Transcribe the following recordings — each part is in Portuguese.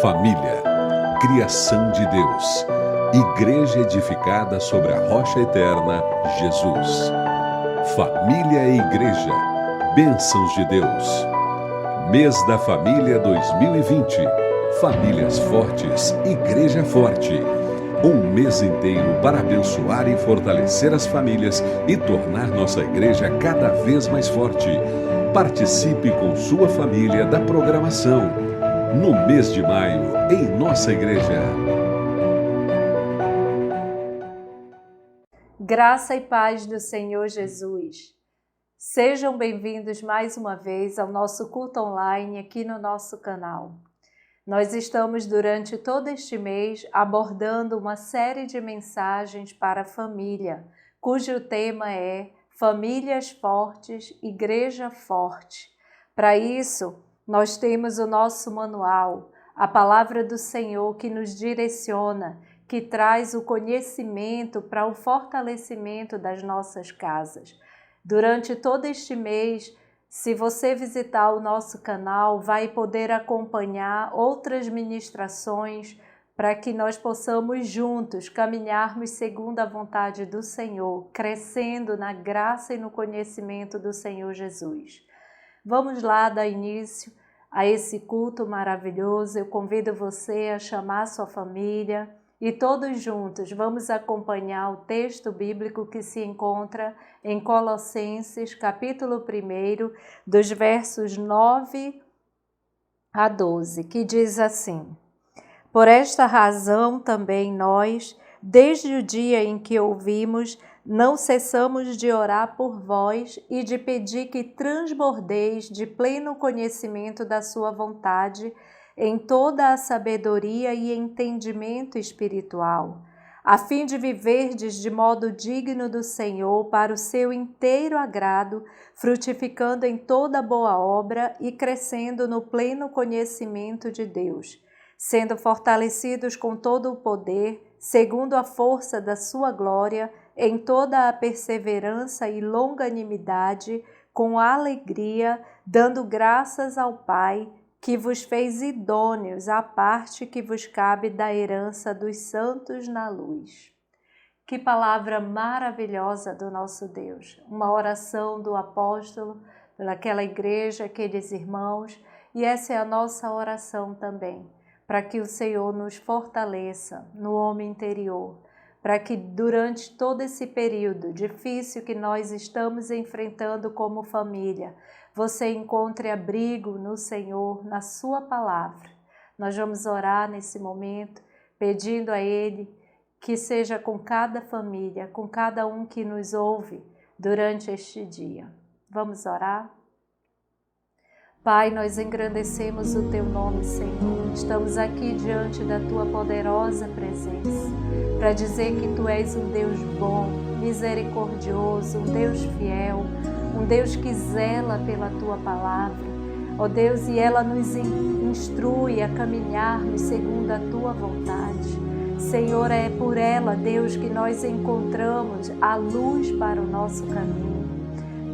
Família, criação de Deus, igreja edificada sobre a rocha eterna, Jesus. Família e igreja, bênçãos de Deus. Mês da Família 2020, Famílias Fortes, Igreja Forte. Um mês inteiro para abençoar e fortalecer as famílias e tornar nossa igreja cada vez mais forte. Participe com sua família da programação. No mês de maio, em nossa igreja. Graça e paz do Senhor Jesus. Sejam bem-vindos mais uma vez ao nosso culto online aqui no nosso canal. Nós estamos durante todo este mês abordando uma série de mensagens para a família, cujo tema é Famílias Fortes, Igreja Forte. Para isso, nós temos o nosso manual, a Palavra do Senhor que nos direciona, que traz o conhecimento para o fortalecimento das nossas casas. Durante todo este mês, se você visitar o nosso canal, vai poder acompanhar outras ministrações para que nós possamos juntos caminharmos segundo a vontade do Senhor, crescendo na graça e no conhecimento do Senhor Jesus. Vamos lá dar início a esse culto maravilhoso. Eu convido você a chamar sua família e todos juntos vamos acompanhar o texto bíblico que se encontra em Colossenses, capítulo 1, dos versos 9 a 12, que diz assim: Por esta razão também nós, desde o dia em que ouvimos, não cessamos de orar por vós e de pedir que transbordeis de pleno conhecimento da sua vontade em toda a sabedoria e entendimento espiritual, a fim de viverdes de modo digno do Senhor para o seu inteiro agrado, frutificando em toda boa obra e crescendo no pleno conhecimento de Deus, sendo fortalecidos com todo o poder, segundo a força da sua glória, em toda a perseverança e longanimidade, com alegria, dando graças ao Pai, que vos fez idôneos à parte que vos cabe da herança dos santos na luz. Que palavra maravilhosa do nosso Deus! Uma oração do apóstolo pelaquela igreja, aqueles irmãos, e essa é a nossa oração também, para que o Senhor nos fortaleça no homem interior, para que durante todo esse período difícil que nós estamos enfrentando como família, você encontre abrigo no Senhor, na sua palavra. Nós vamos orar nesse momento, pedindo a Ele que seja com cada família, com cada um que nos ouve durante este dia. Vamos orar? Pai, nós engrandecemos o Teu nome, Senhor. Estamos aqui diante da Tua poderosa presença para dizer que Tu és um Deus bom, misericordioso, um Deus fiel, um Deus que zela pela Tua palavra, ó Deus, e ela nos instrui a caminharmos segundo a Tua vontade. Senhor, é por ela, Deus, que nós encontramos a luz para o nosso caminho.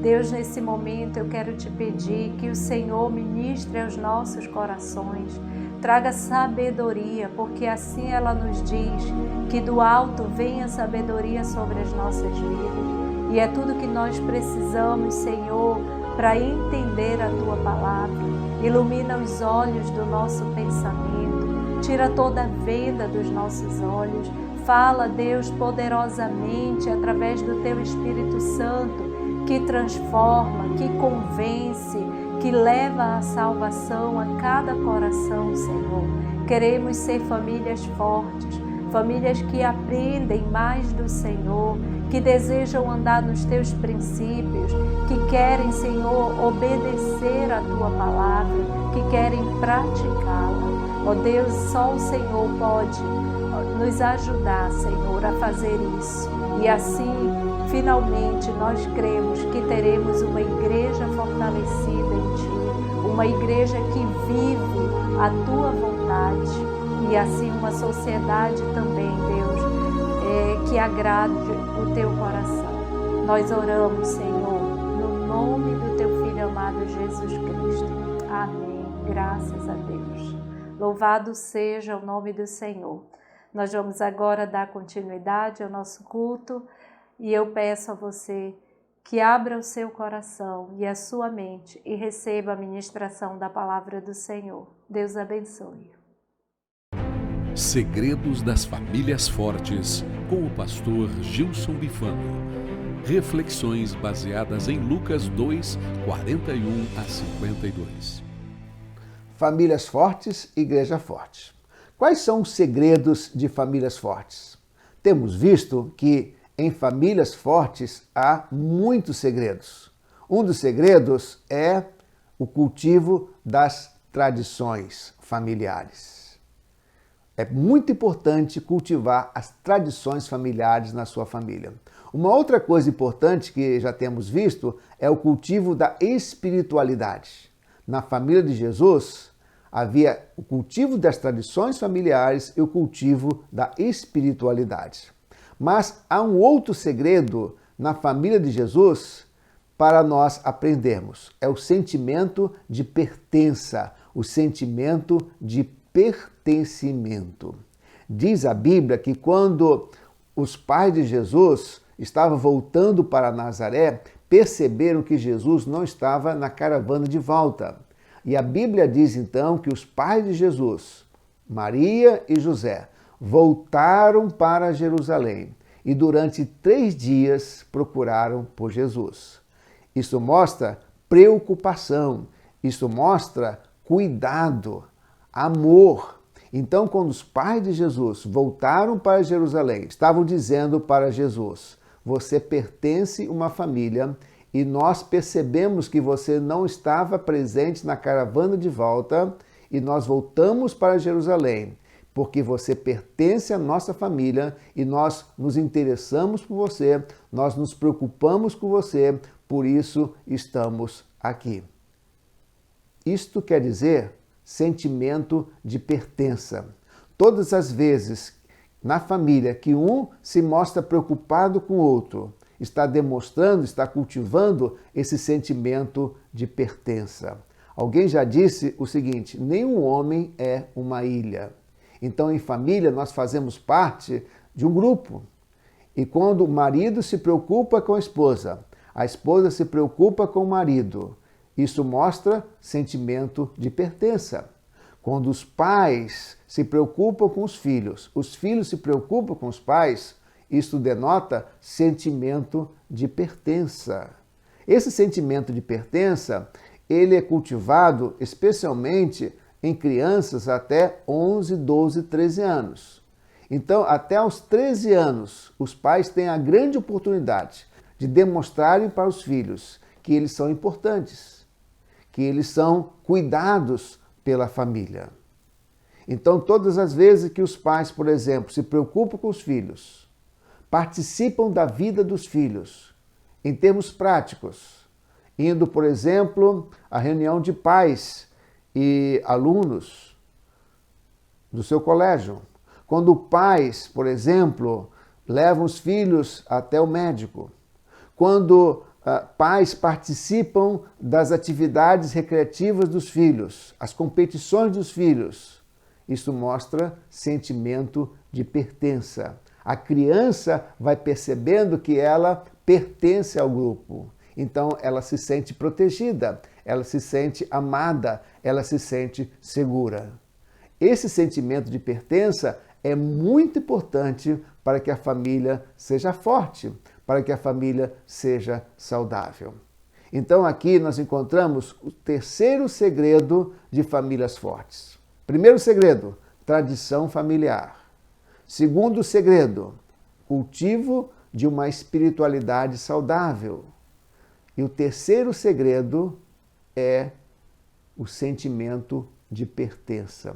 Deus, nesse momento eu quero te pedir que o Senhor ministre aos nossos corações, traga sabedoria, porque assim ela nos diz que do alto vem a sabedoria sobre as nossas vidas. E é tudo que nós precisamos, Senhor, para entender a Tua palavra. Ilumina os olhos do nosso pensamento, tira toda a venda dos nossos olhos. Fala, Deus, poderosamente através do Teu Espírito Santo, que transforma, que convence, que leva à salvação a cada coração, Senhor. Queremos ser famílias fortes, famílias que aprendem mais do Senhor, que desejam andar nos Teus princípios, que querem, Senhor, obedecer a Tua palavra, que querem praticá-la. Ó Deus, só o Senhor pode nos ajudar, Senhor, a fazer isso. E assim, finalmente, nós cremos que teremos uma igreja fortalecida em Ti, uma igreja que vive a Tua vontade e assim uma sociedade também, Deus, que agrade o Teu coração. Nós oramos, Senhor, no nome do Teu Filho amado Jesus Cristo. Amém. Graças a Deus. Louvado seja o nome do Senhor. Nós vamos agora dar continuidade ao nosso culto e eu peço a você que abra o seu coração e a sua mente e receba a ministração da palavra do Senhor. Deus abençoe. Segredos das Famílias Fortes, com o pastor Gilson Bifano. Reflexões baseadas em Lucas 2, 41 a 52. Famílias fortes, igreja forte. Quais são os segredos de famílias fortes? Temos visto que em famílias fortes há muitos segredos. Um dos segredos é o cultivo das tradições familiares. É muito importante cultivar as tradições familiares na sua família. Uma outra coisa importante que já temos visto é o cultivo da espiritualidade. Na família de Jesus, havia o cultivo das tradições familiares e o cultivo da espiritualidade. Mas há um outro segredo na família de Jesus para nós aprendermos. É o sentimento de pertença, o sentimento de pertencimento. Diz a Bíblia que quando os pais de Jesus estavam voltando para Nazaré, perceberam que Jesus não estava na caravana de volta. E a Bíblia diz então que os pais de Jesus, Maria e José, voltaram para Jerusalém e durante 3 dias procuraram por Jesus. Isso mostra preocupação, isso mostra cuidado, amor. Então, quando os pais de Jesus voltaram para Jerusalém, estavam dizendo para Jesus: você pertence a uma família e nós percebemos que você não estava presente na caravana de volta e nós voltamos para Jerusalém porque você pertence à nossa família e nós nos interessamos por você, nós nos preocupamos com você, por isso estamos aqui. Isto quer dizer sentimento de pertença. Todas as vezes na família que um se mostra preocupado com o outro, está demonstrando, está cultivando esse sentimento de pertença. Alguém já disse o seguinte: nenhum homem é uma ilha. Então, em família, nós fazemos parte de um grupo. E quando o marido se preocupa com a esposa se preocupa com o marido, isso mostra sentimento de pertença. Quando os pais se preocupam com os filhos se preocupam com os pais, isso denota sentimento de pertença. Esse sentimento de pertença, ele é cultivado especialmente em crianças até 11, 12, 13 anos. Então, até aos 13 anos, os pais têm a grande oportunidade de demonstrarem para os filhos que eles são importantes, que eles são cuidados pela família. Então, todas as vezes que os pais, por exemplo, se preocupam com os filhos, participam da vida dos filhos, em termos práticos, indo, por exemplo, à reunião de pais e alunos do seu colégio. Quando pais, por exemplo, levam os filhos até o médico. Quando pais participam das atividades recreativas dos filhos, as competições dos filhos. Isso mostra sentimento de pertença. A criança vai percebendo que ela pertence ao grupo. Então ela se sente protegida, ela se sente amada, ela se sente segura. Esse sentimento de pertença é muito importante para que a família seja forte, para que a família seja saudável. Então aqui nós encontramos o terceiro segredo de famílias fortes. Primeiro segredo, tradição familiar. Segundo segredo, cultivo de uma espiritualidade saudável. E o terceiro segredo é o sentimento de pertença.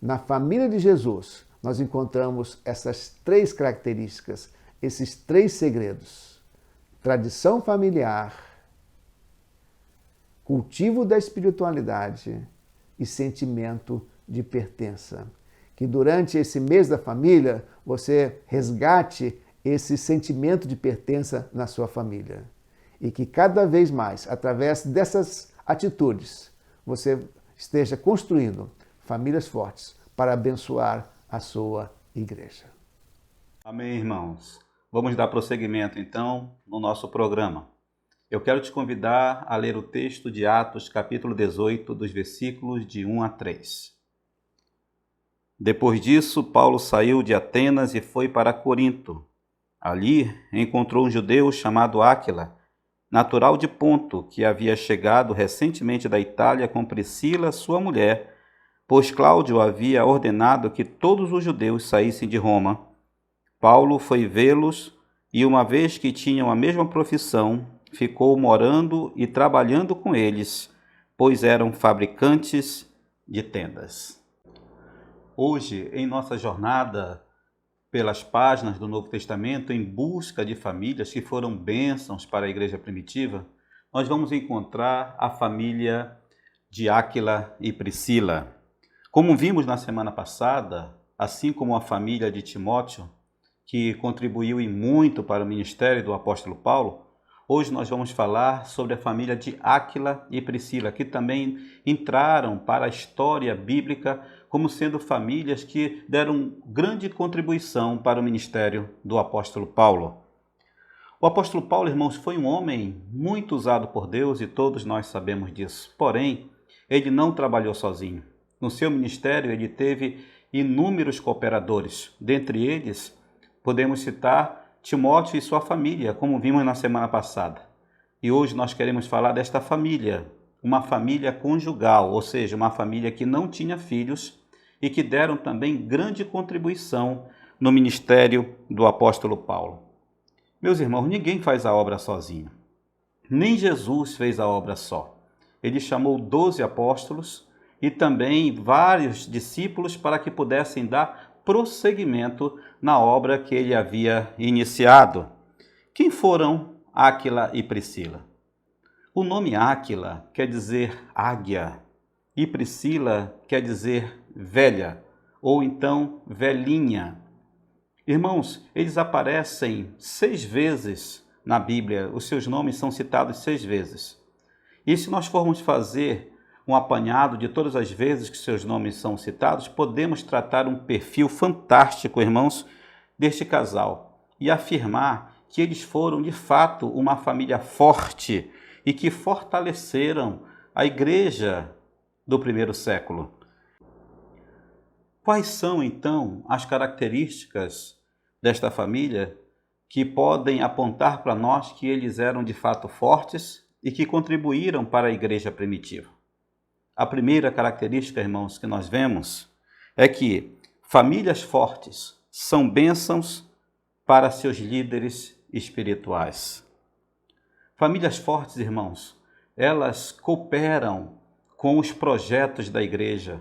Na família de Jesus, nós encontramos essas 3 características, esses 3 segredos. Tradição familiar, cultivo da espiritualidade e sentimento de pertença. Que durante esse mês da família, você resgate esse sentimento de pertença na sua família. E que cada vez mais, através dessas atitudes, você esteja construindo famílias fortes para abençoar a sua igreja. Amém, irmãos. Vamos dar prosseguimento, então, no nosso programa. Eu quero te convidar a ler o texto de Atos, capítulo 18, dos versículos de 1 a 3. Depois disso, Paulo saiu de Atenas e foi para Corinto. Ali encontrou um judeu chamado Áquila, natural de Ponto, que havia chegado recentemente da Itália com Priscila, sua mulher, pois Cláudio havia ordenado que todos os judeus saíssem de Roma. Paulo foi vê-los e, uma vez que tinham a mesma profissão, ficou morando e trabalhando com eles, pois eram fabricantes de tendas. Hoje, em nossa jornada pelas páginas do Novo Testamento, em busca de famílias que foram bênçãos para a igreja primitiva, nós vamos encontrar a família de Áquila e Priscila. Como vimos na semana passada, assim como a família de Timóteo, que contribuiu e muito para o ministério do apóstolo Paulo, hoje nós vamos falar sobre a família de Áquila e Priscila, que também entraram para a história bíblica como sendo famílias que deram grande contribuição para o ministério do apóstolo Paulo. O apóstolo Paulo, irmãos, foi um homem muito usado por Deus e todos nós sabemos disso. Porém, ele não trabalhou sozinho. No seu ministério, ele teve inúmeros cooperadores. Dentre eles, podemos citar Timóteo e sua família, como vimos na semana passada. E hoje nós queremos falar desta família, uma família conjugal, ou seja, uma família que não tinha filhos e que deram também grande contribuição no ministério do apóstolo Paulo. Meus irmãos, ninguém faz a obra sozinho. Nem Jesus fez a obra só. Ele chamou 12 apóstolos e também vários discípulos para que pudessem dar prosseguimento na obra que ele havia iniciado. Quem foram Áquila e Priscila? O nome Áquila quer dizer águia e Priscila quer dizer velha ou então velhinha. Irmãos, eles aparecem 6 vezes na Bíblia, os seus nomes são citados 6 vezes. E se nós formos fazer um apanhado de todas as vezes que seus nomes são citados, podemos tratar um perfil fantástico, irmãos, deste casal e afirmar que eles foram, de fato, uma família forte e que fortaleceram a igreja do primeiro século. Quais são, então, as características desta família que podem apontar para nós que eles eram, de fato, fortes e que contribuíram para a igreja primitiva? A primeira característica, irmãos, que nós vemos é que famílias fortes são bênçãos para seus líderes espirituais. Famílias fortes, irmãos, elas cooperam com os projetos da igreja.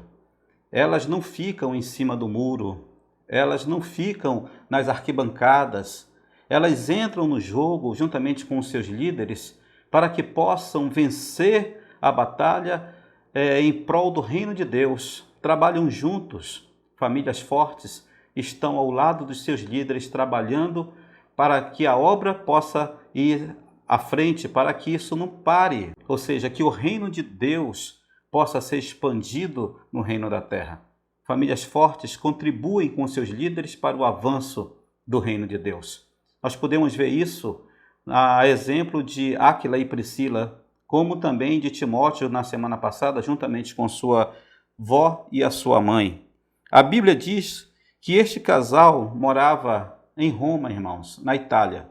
Elas não ficam em cima do muro, elas não ficam nas arquibancadas, elas entram no jogo juntamente com os seus líderes para que possam vencer a batalha em prol do reino de Deus. Trabalham juntos. Famílias fortes estão ao lado dos seus líderes trabalhando para que a obra possa ir à frente, para que isso não pare, ou seja, que o reino de Deus possa ser expandido no reino da terra. Famílias fortes contribuem com seus líderes para o avanço do reino de Deus. Nós podemos ver isso a exemplo de Áquila e Priscila, como também de Timóteo na semana passada, juntamente com sua vó e a sua mãe. A Bíblia diz que este casal morava em Roma, irmãos, na Itália.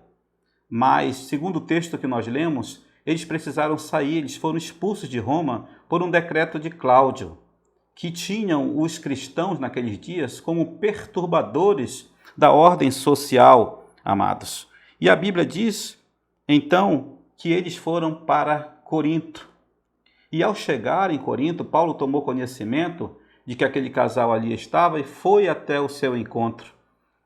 Mas, segundo o texto que nós lemos, eles precisaram sair, eles foram expulsos de Roma por um decreto de Cláudio, que tinham os cristãos naqueles dias como perturbadores da ordem social, amados. E a Bíblia diz, então, que eles foram para Corinto. E ao chegar em Corinto, Paulo tomou conhecimento de que aquele casal ali estava e foi até o seu encontro.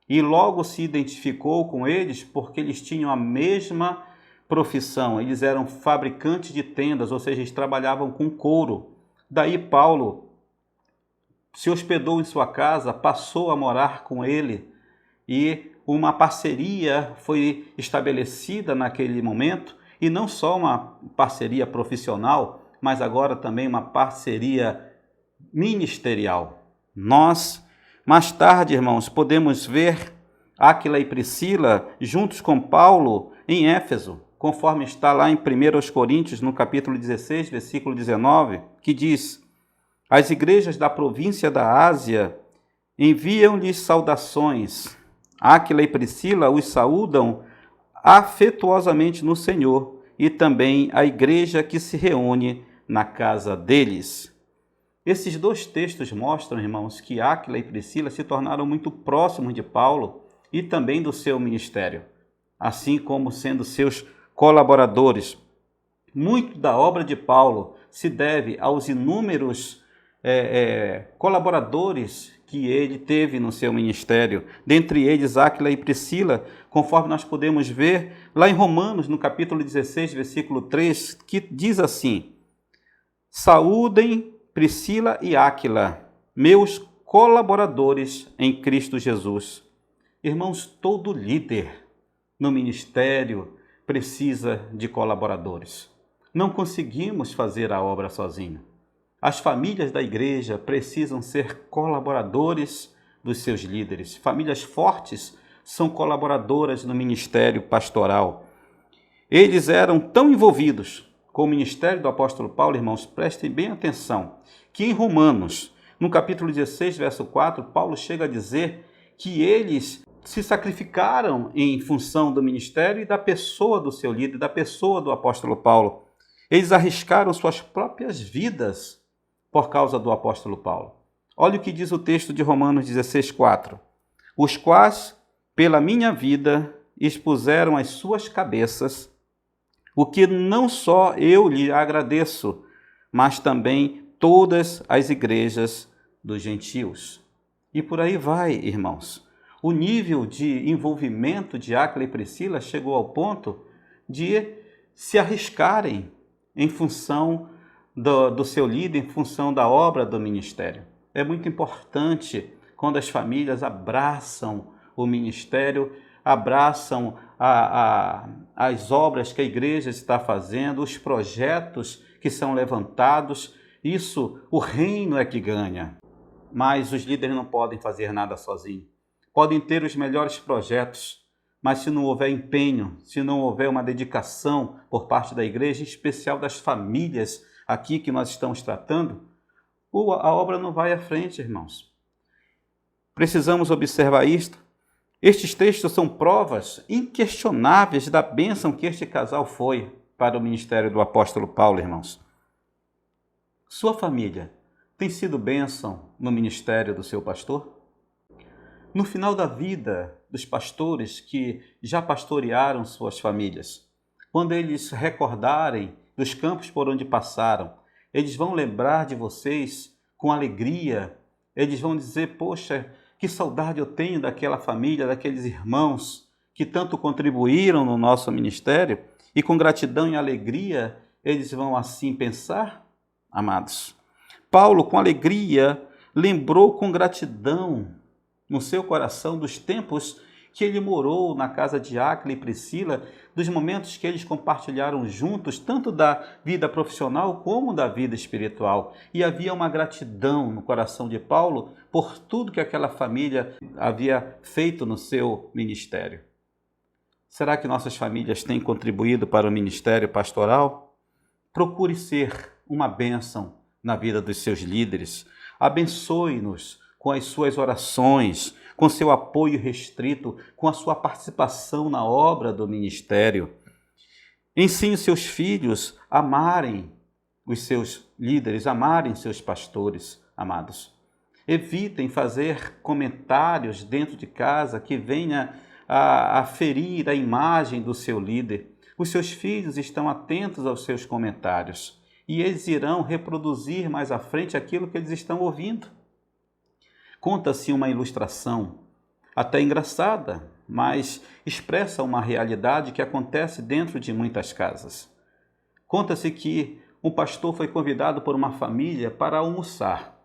E logo se identificou com eles porque eles tinham a mesma profissão. Eles eram fabricantes de tendas, ou seja, eles trabalhavam com couro. Daí Paulo se hospedou em sua casa, passou a morar com ele e uma parceria foi estabelecida naquele momento, e não só uma parceria profissional, mas agora também uma parceria ministerial. Nós, mais tarde, irmãos, podemos ver Áquila e Priscila juntos com Paulo em Éfeso, conforme está lá em 1 Coríntios, no capítulo 16, versículo 19, que diz: as igrejas da província da Ásia enviam-lhes saudações. Áquila e Priscila os saúdam afetuosamente no Senhor, e também a igreja que se reúne na casa deles. Esses dois textos mostram, irmãos, que Áquila e Priscila se tornaram muito próximos de Paulo e também do seu ministério, assim como sendo seus colaboradores. Muito da obra de Paulo se deve aos inúmeros colaboradores que ele teve no seu ministério, dentre eles Áquila e Priscila, conforme nós podemos ver lá em Romanos, no capítulo 16, versículo 3, que diz assim: saúdem Priscila e Áquila, meus colaboradores em Cristo Jesus. Irmãos, todo líder no ministério precisa de colaboradores. Não conseguimos fazer a obra sozinho. As famílias da igreja precisam ser colaboradores dos seus líderes. Famílias fortes são colaboradoras no ministério pastoral. Eles eram tão envolvidos com o ministério do apóstolo Paulo, irmãos, prestem bem atenção, que em Romanos, no capítulo 16, verso 4, Paulo chega a dizer que eles se sacrificaram em função do ministério e da pessoa do seu líder, da pessoa do apóstolo Paulo. Eles arriscaram suas próprias vidas por causa do apóstolo Paulo. Olha o que diz o texto de Romanos 16, 4. Os quais, pela minha vida, expuseram as suas cabeças, o que não só eu lhe agradeço, mas também todas as igrejas dos gentios. E por aí vai, irmãos. O nível de envolvimento de Áquila e Priscila chegou ao ponto de se arriscarem em função do seu líder, em função da obra do ministério. É muito importante quando as famílias abraçam o ministério, abraçam as obras que a igreja está fazendo, os projetos que são levantados. Isso, o reino é que ganha. Mas os líderes não podem fazer nada sozinhos. Podem ter os melhores projetos, mas se não houver empenho, se não houver uma dedicação por parte da igreja, em especial das famílias aqui que nós estamos tratando, a obra não vai à frente, irmãos. Precisamos observar isto. Estes textos são provas inquestionáveis da bênção que este casal foi para o ministério do apóstolo Paulo, irmãos. Sua família tem sido bênção no ministério do seu pastor? No final da vida dos pastores que já pastorearam suas famílias, quando eles recordarem dos campos por onde passaram, eles vão lembrar de vocês com alegria, eles vão dizer: poxa, que saudade eu tenho daquela família, daqueles irmãos que tanto contribuíram no nosso ministério, e com gratidão e alegria eles vão assim pensar, amados. Paulo, com alegria, lembrou com gratidão no seu coração dos tempos que ele morou na casa de Áquila e Priscila, dos momentos que eles compartilharam juntos, tanto da vida profissional como da vida espiritual. E havia uma gratidão no coração de Paulo por tudo que aquela família havia feito no seu ministério. Será que nossas famílias têm contribuído para o ministério pastoral? Procure ser uma bênção na vida dos seus líderes. Abençoe-nos com as suas orações, com seu apoio restrito, com a sua participação na obra do ministério. Ensine seus filhos a amarem os seus líderes, amarem seus pastores, amados. Evitem fazer comentários dentro de casa que venha a ferir a imagem do seu líder. Os seus filhos estão atentos aos seus comentários e eles irão reproduzir mais à frente aquilo que eles estão ouvindo. Conta-se uma ilustração, até engraçada, mas expressa uma realidade que acontece dentro de muitas casas. Conta-se que um pastor foi convidado por uma família para almoçar.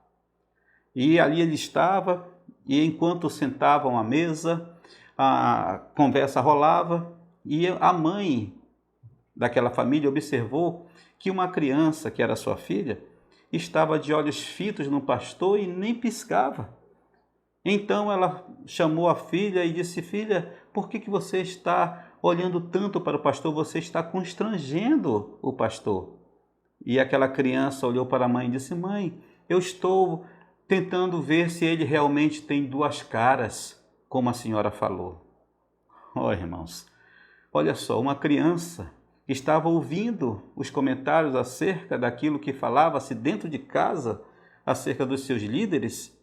E ali ele estava, e enquanto sentavam à mesa, a conversa rolava, e a mãe daquela família observou que uma criança, que era sua filha, estava de olhos fitos no pastor e nem piscava. Então ela chamou a filha e disse: filha, por que você está olhando tanto para o pastor? Você está constrangendo o pastor. E aquela criança olhou para a mãe e disse: mãe, eu estou tentando ver se ele realmente tem duas caras, como a senhora falou. Oh, irmãos, olha só, uma criança estava ouvindo os comentários acerca daquilo que falava-se dentro de casa, acerca dos seus líderes,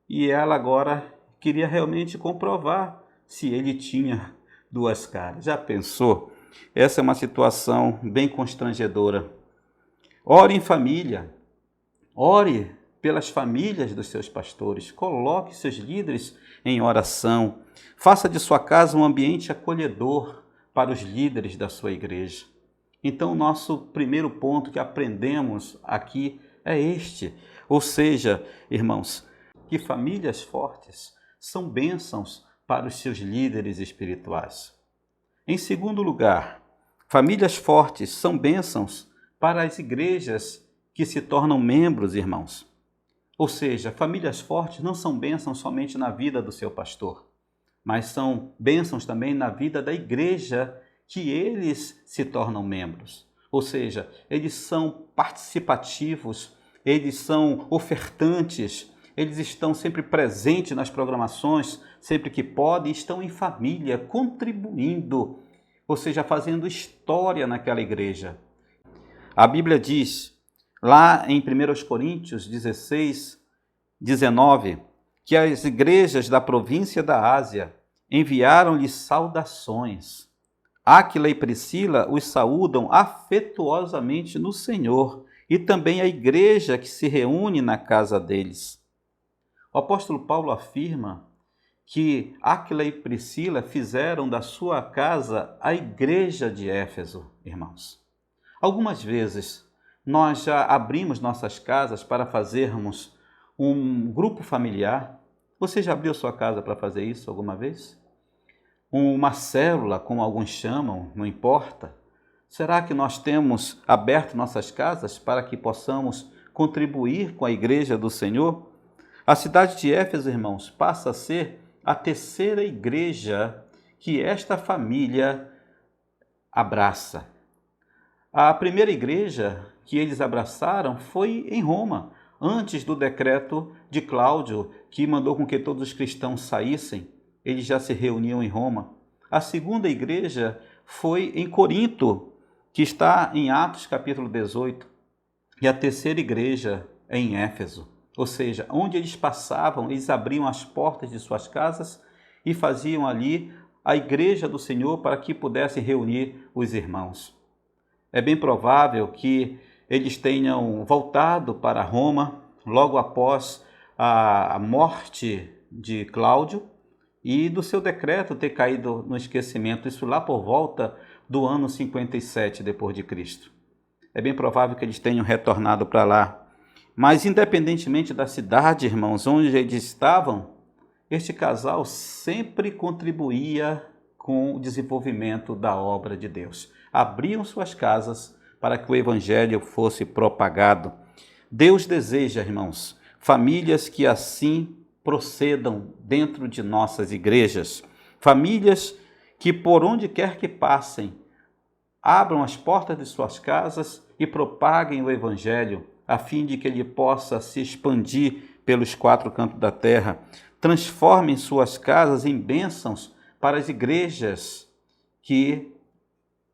e ela agora queria realmente comprovar se ele tinha duas caras. Já pensou? Essa é uma situação bem constrangedora. Ore em família, ore pelas famílias dos seus pastores, coloque seus líderes em oração, faça de sua casa um ambiente acolhedor para os líderes da sua igreja. Então, o nosso primeiro ponto que aprendemos aqui é este, ou seja, irmãos, que famílias fortes são bênçãos para os seus líderes espirituais. Em segundo lugar, famílias fortes são bênçãos para as igrejas que se tornam membros, irmãos. Ou seja, famílias fortes não são bênçãos somente na vida do seu pastor, mas são bênçãos também na vida da igreja que eles se tornam membros. Ou seja, eles são participativos, eles são ofertantes, eles estão sempre presentes nas programações, sempre que podem, estão em família, contribuindo, ou seja, fazendo história naquela igreja. A Bíblia diz, lá em 1 Coríntios 16, 19, que as igrejas da província da Ásia enviaram-lhe saudações. Áquila e Priscila os saúdam afetuosamente no Senhor, e também a igreja que se reúne na casa deles. O apóstolo Paulo afirma que Áquila e Priscila fizeram da sua casa a igreja de Éfeso, irmãos. Algumas vezes nós já abrimos nossas casas para fazermos um grupo familiar. Você já abriu sua casa para fazer isso alguma vez? Uma célula, como alguns chamam, não importa. Será que nós temos aberto nossas casas para que possamos contribuir com a igreja do Senhor? A cidade de Éfeso, irmãos, passa a ser a terceira igreja que esta família abraça. A primeira igreja que eles abraçaram foi em Roma, antes do decreto de Cláudio, que mandou com que todos os cristãos saíssem. Eles já se reuniam em Roma. A segunda igreja foi em Corinto, que está em Atos capítulo 18. E a terceira igreja é em Éfeso. Ou seja, onde eles passavam, eles abriam as portas de suas casas e faziam ali a igreja do Senhor para que pudessem reunir os irmãos. É bem provável que eles tenham voltado para Roma logo após a morte de Cláudio e do seu decreto ter caído no esquecimento, isso lá por volta do ano 57 depois de Cristo. É bem provável que eles tenham retornado para lá. Mas independentemente da cidade, irmãos, onde eles estavam, este casal sempre contribuía com o desenvolvimento da obra de Deus. Abriam suas casas para que o evangelho fosse propagado. Deus deseja, irmãos, famílias que assim procedam dentro de nossas igrejas. Famílias que por onde quer que passem, abram as portas de suas casas e propaguem o evangelho, a fim de que ele possa se expandir pelos quatro cantos da terra. Transformem suas casas em bênçãos para as igrejas que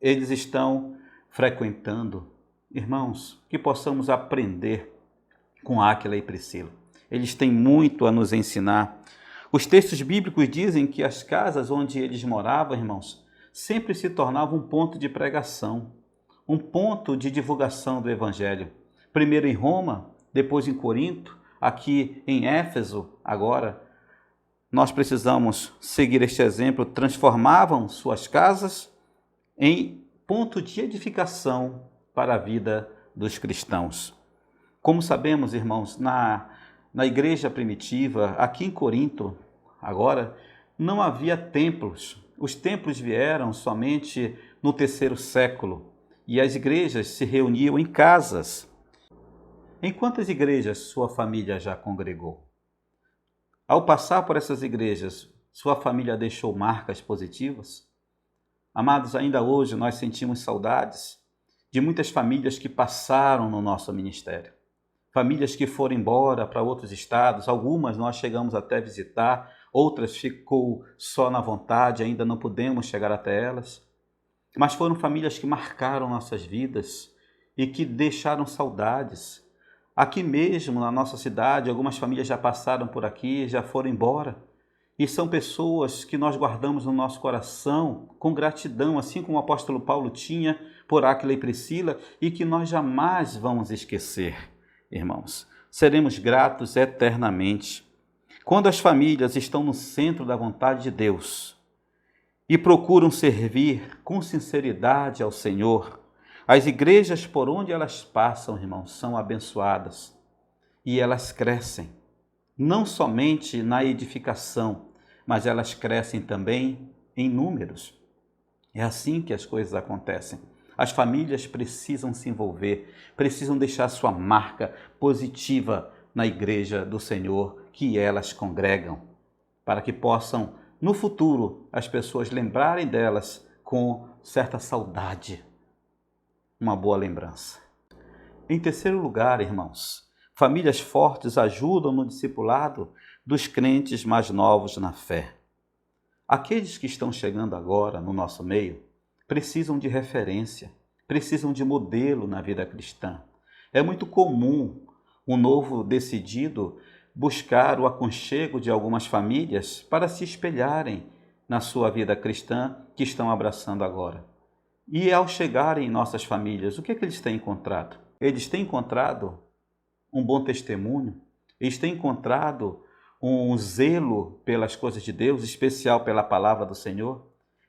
eles estão frequentando. Irmãos, que possamos aprender com Áquila e Priscila. Eles têm muito a nos ensinar. Os textos bíblicos dizem que as casas onde eles moravam, irmãos, sempre se tornavam um ponto de pregação, um ponto de divulgação do evangelho. Primeiro em Roma, depois em Corinto, aqui em Éfeso, agora. Nós precisamos seguir este exemplo. Transformavam suas casas em ponto de edificação para a vida dos cristãos. Como sabemos, irmãos, na igreja primitiva, aqui em Corinto, agora, não havia templos. Os templos vieram somente no terceiro século e as igrejas se reuniam em casas. Em quantas igrejas sua família já congregou? Ao passar por essas igrejas, sua família deixou marcas positivas? Amados, ainda hoje nós sentimos saudades de muitas famílias que passaram no nosso ministério. Famílias que foram embora para outros estados, algumas nós chegamos até a visitar, outras ficou só na vontade, ainda não pudemos chegar até elas. Mas foram famílias que marcaram nossas vidas e que deixaram saudades. Aqui mesmo, na nossa cidade, algumas famílias já passaram por aqui, já foram embora. E são pessoas que nós guardamos no nosso coração com gratidão, assim como o apóstolo Paulo tinha por Áquila e Priscila, e que nós jamais vamos esquecer, irmãos. Seremos gratos eternamente. Quando as famílias estão no centro da vontade de Deus e procuram servir com sinceridade ao Senhor, as igrejas por onde elas passam, irmãos, são abençoadas e elas crescem, não somente na edificação, mas elas crescem também em números. É assim que as coisas acontecem. As famílias precisam se envolver, precisam deixar sua marca positiva na igreja do Senhor que elas congregam, para que possam, no futuro, as pessoas lembrarem delas com certa saudade. Uma boa lembrança. Em terceiro lugar, irmãos, famílias fortes ajudam no discipulado dos crentes mais novos na fé. Aqueles que estão chegando agora no nosso meio precisam de referência, precisam de modelo na vida cristã. É muito comum um novo decidido buscar o aconchego de algumas famílias para se espelharem na sua vida cristã que estão abraçando agora. E ao chegarem em nossas famílias, o que é que eles têm encontrado? Eles têm encontrado um bom testemunho, eles têm encontrado um zelo pelas coisas de Deus, especial pela palavra do Senhor.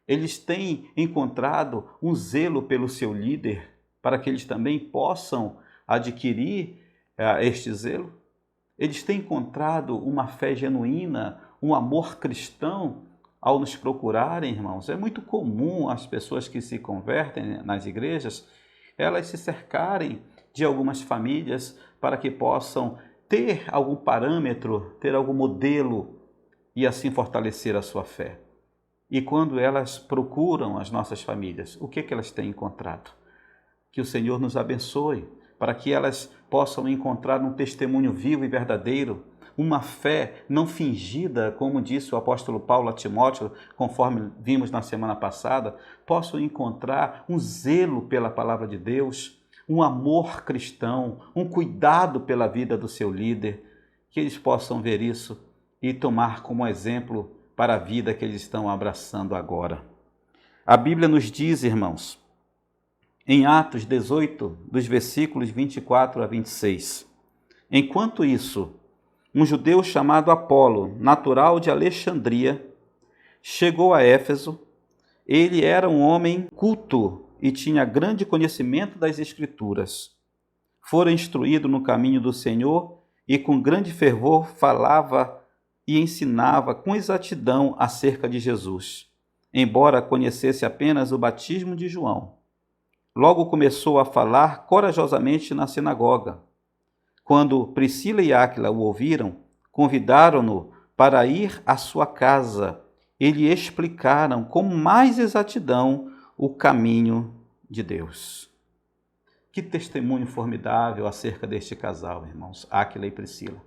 Eles têm encontrado um zelo pelo seu líder, para que eles também possam adquirir este zelo. Eles têm encontrado uma fé genuína, um amor cristão ao nos procurarem, irmãos. É muito comum as pessoas que se convertem nas igrejas, elas se cercarem de algumas famílias para que possam ter algum parâmetro, ter algum modelo e assim fortalecer a sua fé. E quando elas procuram as nossas famílias, o que elas têm encontrado? Que o Senhor nos abençoe, para que elas possam encontrar um testemunho vivo e verdadeiro, uma fé não fingida, como disse o apóstolo Paulo a Timóteo, conforme vimos na semana passada, possam encontrar um zelo pela palavra de Deus, um amor cristão, um cuidado pela vida do seu líder, que eles possam ver isso e tomar como exemplo para a vida que eles estão abraçando agora. A Bíblia nos diz, irmãos, em Atos 18, dos versículos 24 a 26, enquanto isso, um judeu chamado Apolo, natural de Alexandria, chegou a Éfeso. Ele era um homem culto e tinha grande conhecimento das Escrituras. Fora instruído no caminho do Senhor e com grande fervor falava e ensinava com exatidão acerca de Jesus, embora conhecesse apenas o batismo de João. Logo começou a falar corajosamente na sinagoga. Quando Priscila e Áquila o ouviram, convidaram-no para ir à sua casa e lhe explicaram com mais exatidão o caminho de Deus. Que testemunho formidável acerca deste casal, irmãos, Áquila e Priscila.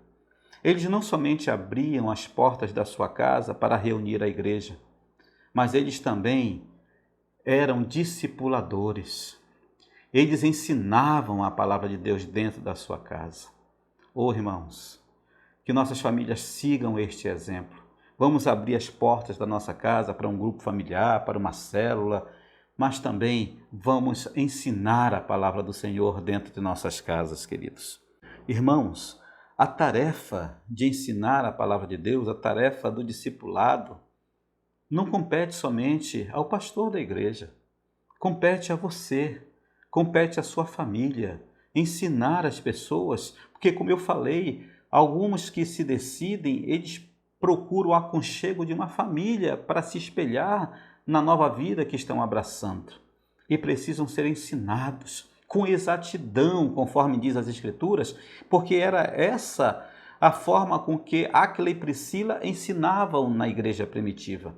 Eles não somente abriam as portas da sua casa para reunir a igreja, mas eles também eram discipuladores. Eles ensinavam a palavra de Deus dentro da sua casa. Oh, irmãos, que nossas famílias sigam este exemplo. Vamos abrir as portas da nossa casa para um grupo familiar, para uma célula, mas também vamos ensinar a palavra do Senhor dentro de nossas casas, queridos. Irmãos, a tarefa de ensinar a palavra de Deus, a tarefa do discipulado, não compete somente ao pastor da igreja, compete a você, compete à sua família, ensinar as pessoas, porque como eu falei, alguns que se decidem, eles procuram o aconchego de uma família para se espelhar na nova vida que estão abraçando e precisam ser ensinados, com exatidão, conforme diz as Escrituras, porque era essa a forma com que Áquila e Priscila ensinavam na igreja primitiva.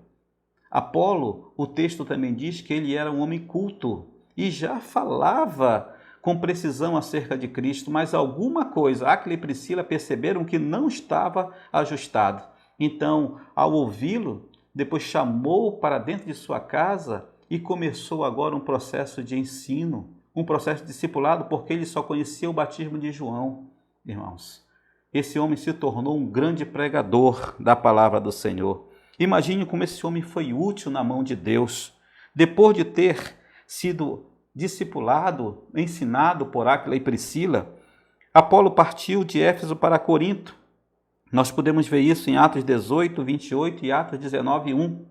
Apolo, o texto também diz que ele era um homem culto e já falava com precisão acerca de Cristo, mas alguma coisa, Áquila e Priscila perceberam que não estava ajustado. Então, ao ouvi-lo, depois chamou para dentro de sua casa e começou agora um processo de ensino, um processo de discipulado, porque ele só conhecia o batismo de João, irmãos. Esse homem se tornou um grande pregador da palavra do Senhor. Imagine como esse homem foi útil na mão de Deus. Depois de ter sido discipulado, ensinado por Áquila e Priscila, Apolo partiu de Éfeso para Corinto. Nós podemos ver isso em Atos 18, 28 e Atos 19, 1.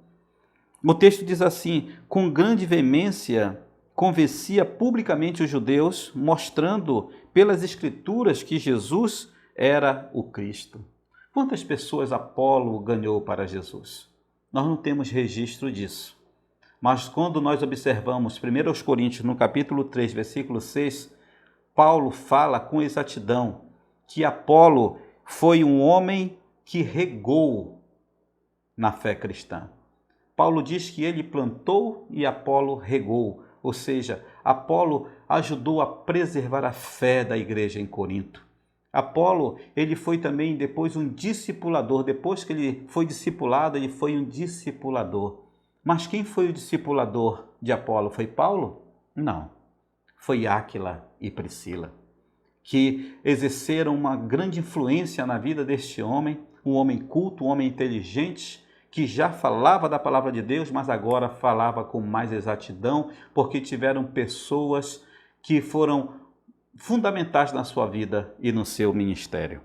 O texto diz assim: com grande veemência convencia publicamente os judeus, mostrando pelas Escrituras que Jesus era o Cristo. Quantas pessoas Apolo ganhou para Jesus? Nós não temos registro disso. Mas quando nós observamos 1 Coríntios, no capítulo 3, versículo 6, Paulo fala com exatidão que Apolo foi um homem que regou na fé cristã. Paulo diz que ele plantou e Apolo regou, ou seja, Apolo ajudou a preservar a fé da igreja em Corinto. Apolo, ele foi também depois um discipulador. Depois que ele foi discipulado, ele foi um discipulador. Mas quem foi o discipulador de Apolo? Foi Paulo? Não. Foi Áquila e Priscila, que exerceram uma grande influência na vida deste homem, um homem culto, um homem inteligente, que já falava da palavra de Deus, mas agora falava com mais exatidão, porque tiveram pessoas que foram fundamentais na sua vida e no seu ministério.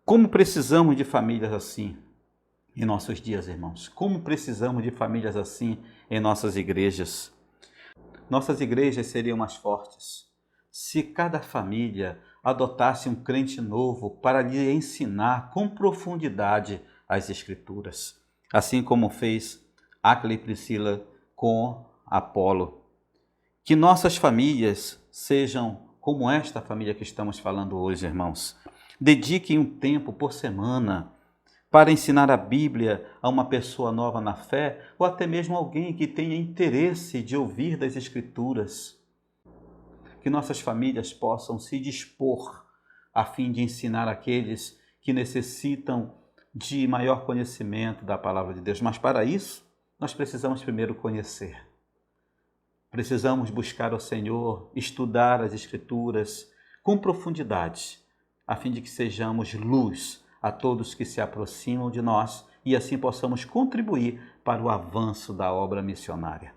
Como precisamos de famílias assim em nossos dias, irmãos? Como precisamos de famílias assim em nossas igrejas? Nossas igrejas seriam mais fortes se cada família adotasse um crente novo para lhe ensinar com profundidade as Escrituras, assim como fez Áquila e Priscila com Apolo. Que nossas famílias sejam como esta família que estamos falando hoje, irmãos. Dediquem um tempo por semana para ensinar a Bíblia a uma pessoa nova na fé, ou até mesmo alguém que tenha interesse de ouvir das Escrituras. Que nossas famílias possam se dispor a fim de ensinar aqueles que necessitam de maior conhecimento da palavra de Deus. Mas para isso, nós precisamos primeiro conhecer. Precisamos buscar ao Senhor, estudar as Escrituras com profundidade, a fim de que sejamos luz a todos que se aproximam de nós e assim possamos contribuir para o avanço da obra missionária.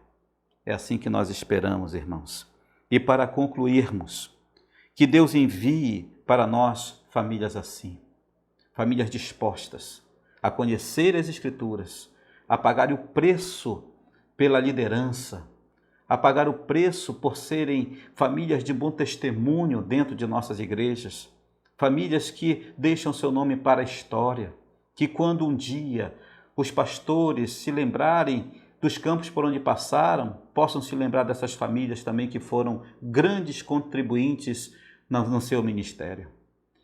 É assim que nós esperamos, irmãos. E para concluirmos, que Deus envie para nós famílias assim, famílias dispostas a conhecer as Escrituras, a pagar o preço pela liderança, a pagar o preço por serem famílias de bom testemunho dentro de nossas igrejas, famílias que deixam seu nome para a história, que quando um dia os pastores se lembrarem dos campos por onde passaram, possam se lembrar dessas famílias também que foram grandes contribuintes no seu ministério.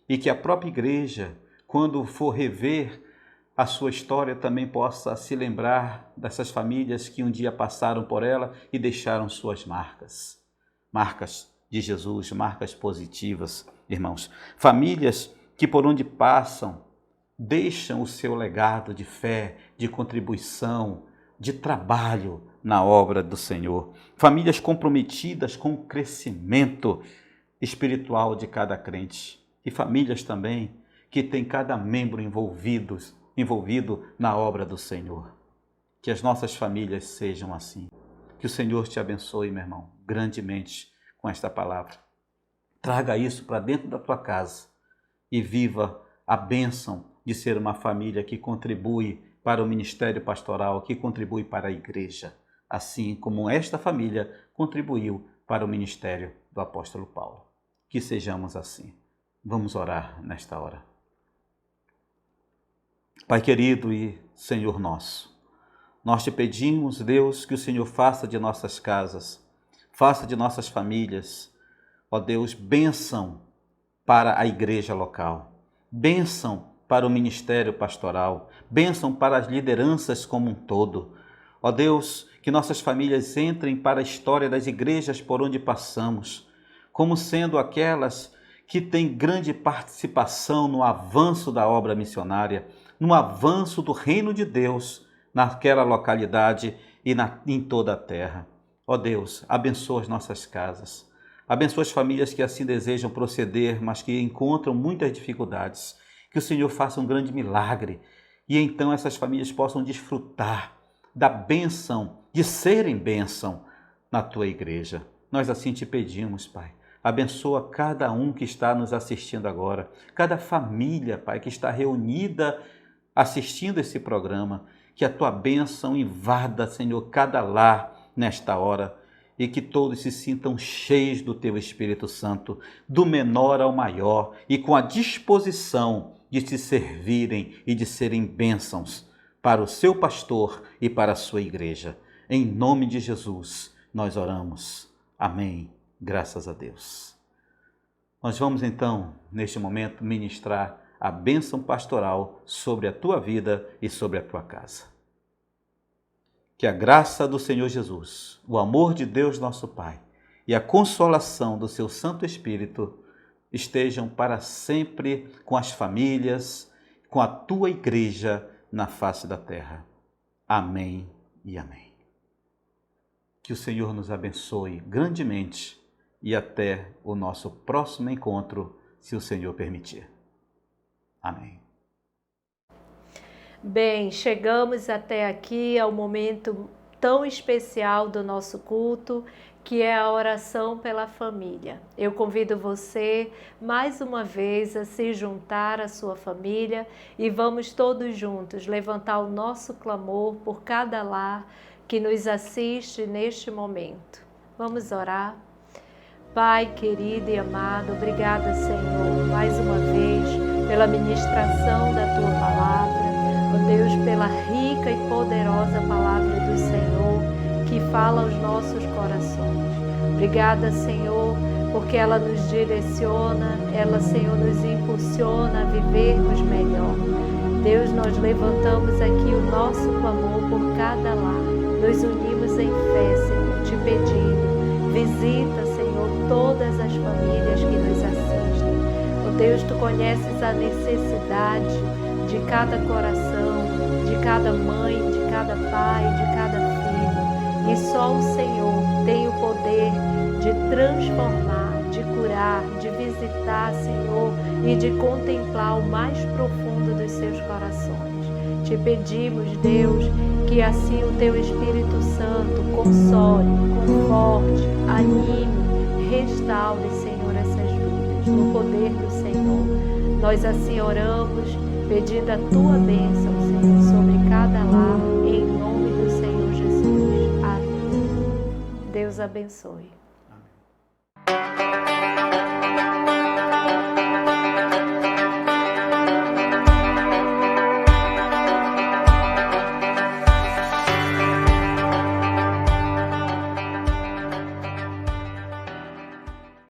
E que a própria igreja, quando for rever a sua história, também possa se lembrar dessas famílias que um dia passaram por ela e deixaram suas marcas. Marcas de Jesus, marcas positivas, irmãos. Famílias que por onde passam, deixam o seu legado de fé, de contribuição, de trabalho na obra do Senhor. Famílias comprometidas com o crescimento espiritual de cada crente. E famílias também que têm cada membro envolvido na obra do Senhor. Que as nossas famílias sejam assim. Que o Senhor te abençoe, meu irmão, grandemente com esta palavra. Traga isso para dentro da tua casa e viva a bênção de ser uma família que contribui para o ministério pastoral, que contribui para a igreja, assim como esta família contribuiu para o ministério do apóstolo Paulo. Que sejamos assim. Vamos orar nesta hora. Pai querido e Senhor nosso, nós te pedimos, Deus, que o Senhor faça de nossas casas, faça de nossas famílias Ó Deus, bênção para a igreja local, bênção para o ministério pastoral, bênção para as lideranças como um todo. Ó Deus, que nossas famílias entrem para a história das igrejas por onde passamos, como sendo aquelas que têm grande participação no avanço da obra missionária, no avanço do reino de Deus naquela localidade e em toda a terra. Ó Deus, abençoa as nossas casas, abençoa as famílias que assim desejam proceder, mas que encontram muitas dificuldades. Que o Senhor faça um grande milagre e então essas famílias possam desfrutar da bênção, de serem bênção na tua igreja. Nós assim te pedimos, Pai. Abençoa cada um que está nos assistindo agora, cada família, Pai, que está reunida assistindo esse programa. Que a tua bênção invada, Senhor, cada lar nesta hora e que todos se sintam cheios do teu Espírito Santo, do menor ao maior e com a disposição de te servirem e de serem bênçãos para o seu pastor e para a sua igreja. Em nome de Jesus, nós oramos. Amém. Graças a Deus. Nós vamos então, neste momento, ministrar a bênção pastoral sobre a tua vida e sobre a tua casa. Que a graça do Senhor Jesus, o amor de Deus nosso Pai e a consolação do seu Santo Espírito estejam para sempre com as famílias, com a tua igreja na face da terra. Amém e amém. Que o Senhor nos abençoe grandemente e até o nosso próximo encontro, se o Senhor permitir. Amém. Bem, chegamos até aqui ao momento tão especial do nosso culto, que é a oração pela família. Eu convido você, mais uma vez, a se juntar à sua família e vamos todos juntos levantar o nosso clamor por cada lar que nos assiste neste momento. Vamos orar. Pai querido e amado, obrigada, Senhor, mais uma vez pela ministração da Tua Palavra, ó Deus, pela rica e poderosa Palavra do Senhor que fala aos nossos corações. Obrigada, Senhor, porque ela nos direciona, ela, Senhor, nos impulsiona a vivermos melhor. Deus, nós levantamos aqui o nosso clamor por cada lar, nos unimos em fé, Senhor, te pedindo, visita, Senhor, todas as famílias que nos assistem. Oh Deus, Tu conheces a necessidade de cada coração, de cada mãe, de cada pai, de cada filho. E só o Senhor tem o poder de transformar, de curar, de visitar, Senhor, e de contemplar o mais profundo dos seus corações. Te pedimos, Deus, que assim o Teu Espírito Santo console, conforte, anime, restaure, Senhor, essas vidas, no poder do Senhor. Nós assim oramos, pedindo a Tua bênção, Senhor, sobre cada lar, em nome do Senhor Jesus. Amém. Deus abençoe.